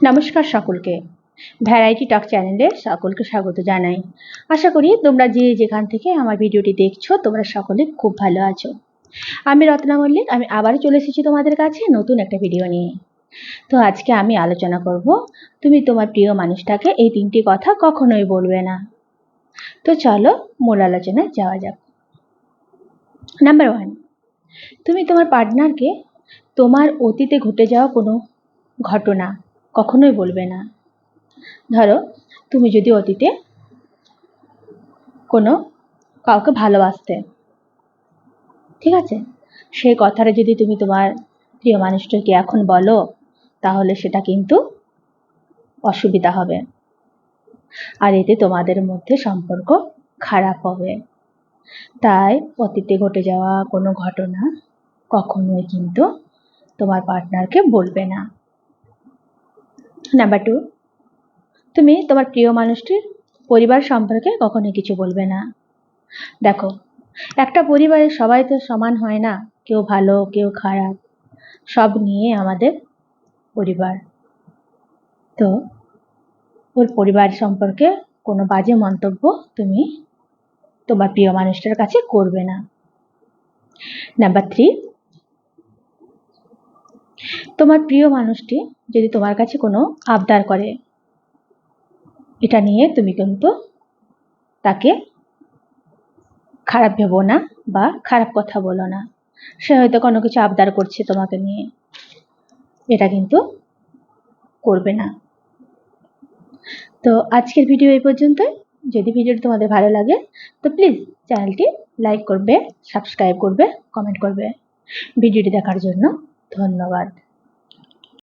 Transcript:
নমস্কার সকলকে, ভ্যারাইটি টক চ্যানেলে সকলকে স্বাগত জানাই। আশা করি তোমরা যে যেখান থেকে আমার ভিডিওটি দেখছো তোমরা সকলে খুব ভালো আছো। আমি রত্না মল্লিক, আমি আবারও চলে এসেছি তোমাদের কাছে নতুন একটা ভিডিও নিয়ে। তো আজকে আমি আলোচনা করব, তুমি তোমার প্রিয় মানুষটাকে এই 3টি কথা কখনোই বলবে না। তো চলো মূল আলোচনায় যাওয়া যাক। নাম্বার 1, তুমি তোমার পার্টনারকে তোমার অতীতে ঘটে যাওয়া কোনো ঘটনা কখনোই বলবে না। ধরো, তুমি যদি অতীতে কোনো কাউকে ভালোবাসতে, ঠিক আছে, সেই কথাটা যদি তুমি তোমার প্রিয় মানুষটাকে এখন বলো, তাহলে সেটা কিন্তু অসুবিধা হবে, আর এতে তোমাদের মধ্যে সম্পর্ক খারাপ হবে। তাই অতীতে ঘটে যাওয়া কোনো ঘটনা কখনোই কিন্তু তোমার পার্টনারকে বলবে না। নাম্বার 2, তুমি তোমার প্রিয় মানুষটির পরিবার সম্পর্কে কখনোই কিছু বলবে না। দেখো, একটা পরিবারে সবাই তো সমান হয় না, কেউ ভালো কেউ খারাপ, সব নিয়ে আমাদের পরিবার। তো ওর পরিবার সম্পর্কে কোনো বাজে মন্তব্য তুমি তোমার প্রিয় মানুষটার কাছে করবে না। নাম্বার 3, তোমার প্রিয় মানুষটি যদি তোমার কাছে কোনো আবদার করে, এটা নিয়ে তুমি কিন্তু তাকে খারাপ ভেবো না বা খারাপ কথা বলো না। সে হয়তো কোনো কিছু আবদার করছে তোমাকে নিয়ে, এটা কিন্তু করবে না। তো আজকের ভিডিও এই পর্যন্তই। যদি ভিডিওটি তোমাদের ভালো লাগে তো প্লিজ চ্যানেলটি লাইক করবে, সাবস্ক্রাইব করবে, কমেন্ট করবে। ভিডিওটি দেখার জন্য ধন্যবাদ।